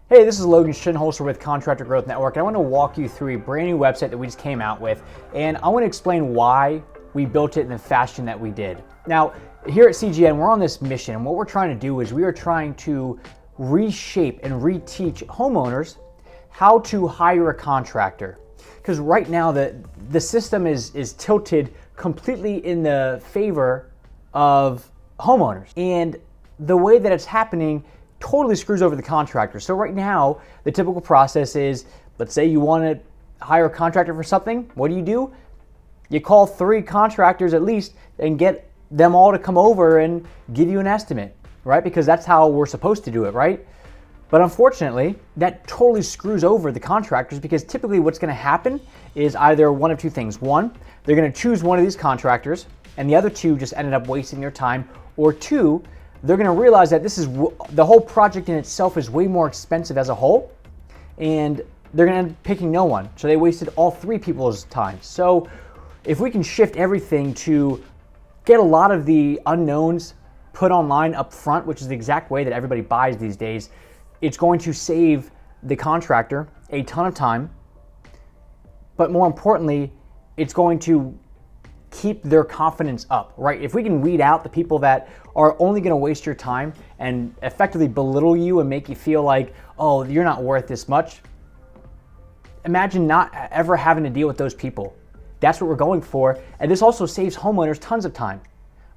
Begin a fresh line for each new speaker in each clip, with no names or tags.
Hey, this is Logan Shinholster with Contractor Growth Network, and I want to walk you through a brand new website that we just came out with, and I want to explain why we built it in the fashion that we did. Now, here at CGN, we're on this mission, and what we're trying to do is we are trying to reshape and reteach homeowners how to hire a contractor. Because right now, the system is tilted completely in the favor of homeowners, and the way that it's happening totally screws over the contractor. So right now, the typical process is, let's say you want to hire a contractor for something. What do? You call 3 contractors at least and get them all to come over and give you an estimate, right? Because that's how we're supposed to do it, right? But unfortunately, that totally screws over the contractors, because typically what's going to happen is either one of two things. One, they're going to choose one of these contractors and the other 2 just ended up wasting their time, or 2, they're going to realize that the whole project in itself is way more expensive as a whole, and they're going to end up picking no one. So they wasted all 3 people's time. So if we can shift everything to get a lot of the unknowns put online up front, which is the exact way that everybody buys these days, it's going to save the contractor a ton of time, but more importantly, it's going to keep their confidence up, right? If we can weed out the people that are only going to waste your time and effectively belittle you and make you feel like, oh, you're not worth this much, imagine not ever having to deal with those people. That's what we're going for. And this also saves homeowners tons of time,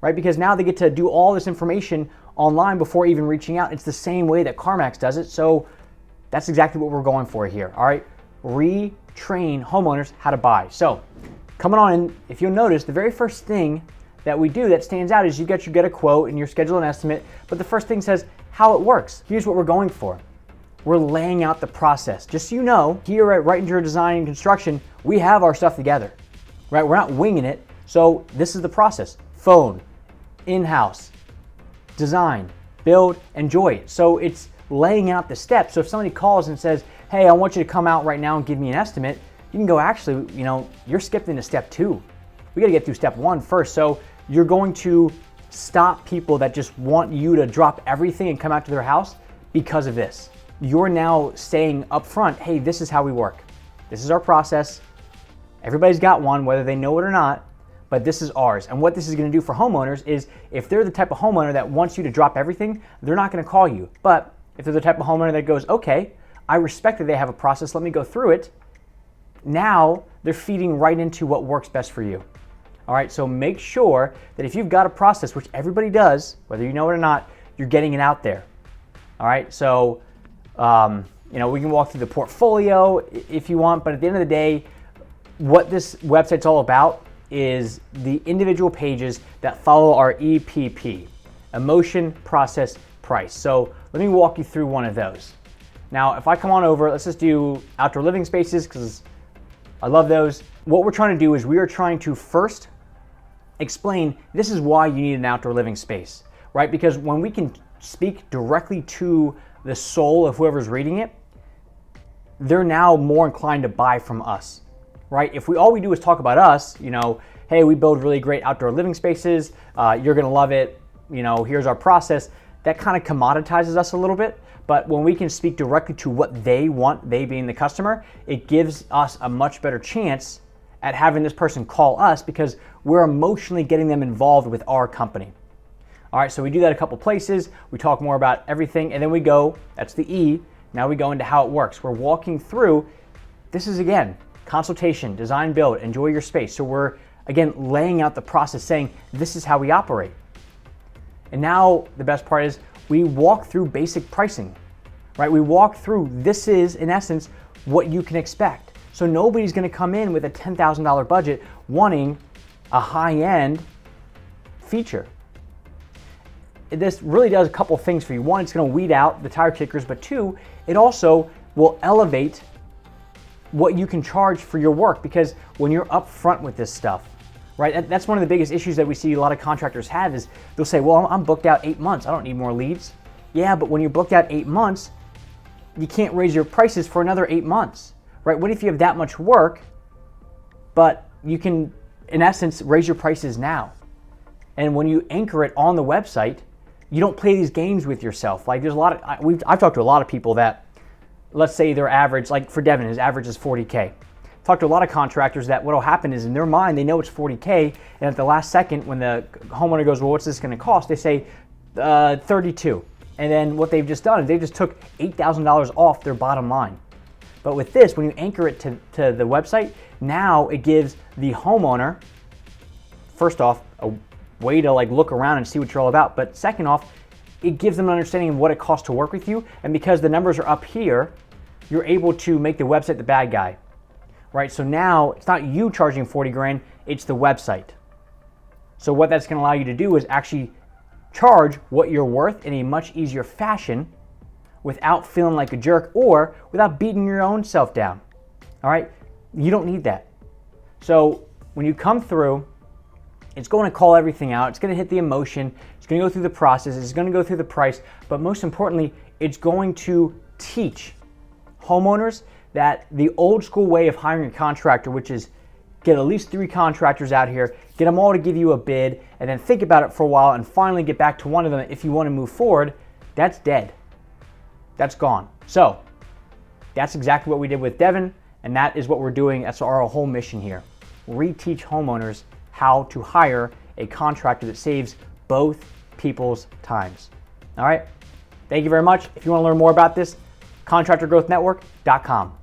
right? Because now they get to do all this information online before even reaching out. It's the same way that CarMax does it. So that's exactly what we're going for here, all right? Retrain homeowners how to buy. So coming on in, if you'll notice, the very first thing that we do that stands out is you get a quote and you schedule an estimate, but the first thing says how it works. Here's what we're going for. We're laying out the process. Just so you know, here at Right Interior Design and Construction, we have our stuff together, right? We're not winging it. So this is the process. Phone, in-house, design, build, enjoy it. So it's laying out the steps. So if somebody calls and says, hey, I want you to come out right now and give me an estimate, you can go, actually, you're skipping to step 2. We got to get through step 1 first. So you're going to stop people that just want you to drop everything and come out to their house because of this. You're now saying up front, hey, this is how we work. This is our process. Everybody's got one, whether they know it or not, but this is ours. And what this is going to do for homeowners is, if they're the type of homeowner that wants you to drop everything, they're not going to call you. But if they're the type of homeowner that goes, okay, I respect that they have a process, let me go through it, now they're feeding right into what works best for you. All right, so make sure that if you've got a process, which everybody does, whether you know it or not, you're getting it out there. All right, so we can walk through the portfolio if you want, but at the end of the day, what this website's all about is the individual pages that follow our EPP, emotion, process, price. So let me walk you through one of those. Now, if I come on over, let's just do outdoor living spaces, because I love those. What we're trying to do is we are trying to first explain this is why you need an outdoor living space, right? Because when we can speak directly to the soul of whoever's reading it, they're now more inclined to buy from us, right? If all we do is talk about us, hey, we build really great outdoor living spaces, you're gonna love it, here's our process, that kind of commoditizes us a little bit. But when we can speak directly to what they want, they being the customer, it gives us a much better chance at having this person call us, because we're emotionally getting them involved with our company. All right, so we do that a couple places. We talk more about everything, and then we go, that's the E, now we go into how it works. We're walking through, this is again, consultation, design, build, enjoy your space. So we're, again, laying out the process, saying this is how we operate. And now the best part is we walk through basic pricing, right? We walk through, this is, in essence, what you can expect. So nobody's gonna come in with a $10,000 budget wanting a high-end feature. This really does a couple things for you. One, it's gonna weed out the tire kickers, but 2, it also will elevate what you can charge for your work, because when you're upfront with this stuff, right? That's one of the biggest issues that we see a lot of contractors have, is they'll say, well, I'm booked out 8 months. I don't need more leads. Yeah, but when you're booked out 8 months, you can't raise your prices for another 8 months, right? What if you have that much work, but you can, in essence, raise your prices now? And when you anchor it on the website, you don't play these games with yourself. Like, there's a lot of, I've talked to a lot of people that let's say their average, like for Devin, his average is 40K. Talk to a lot of contractors that what'll happen is in their mind, they know it's 40K, and at the last second when the homeowner goes, well, what's this gonna cost? They say 32. And then what they've just done is they just took $8,000 off their bottom line. But with this, when you anchor it to the website, now it gives the homeowner, first off, a way to like look around and see what you're all about. But second off, it gives them an understanding of what it costs to work with you. And because the numbers are up here, you're able to make the website the bad guy, right? So now it's not you charging 40 grand, it's the website. So what that's gonna allow you to do is actually charge what you're worth in a much easier fashion without feeling like a jerk or without beating your own self down, all right? You don't need that. So when you come through, it's going to call everything out. It's going to hit the emotion. It's going to go through the process. It's going to go through the price. But most importantly, it's going to teach homeowners that the old school way of hiring a contractor, which is get at least 3 contractors out here, get them all to give you a bid, and then think about it for a while and finally get back to one of them if you want to move forward, that's dead. That's gone. So that's exactly what we did with Devin, and that is what we're doing. That's our whole mission here. Reteach homeowners how to hire a contractor that saves both people's times. All right. Thank you very much. If you want to learn more about this, contractorgrowthnetwork.com.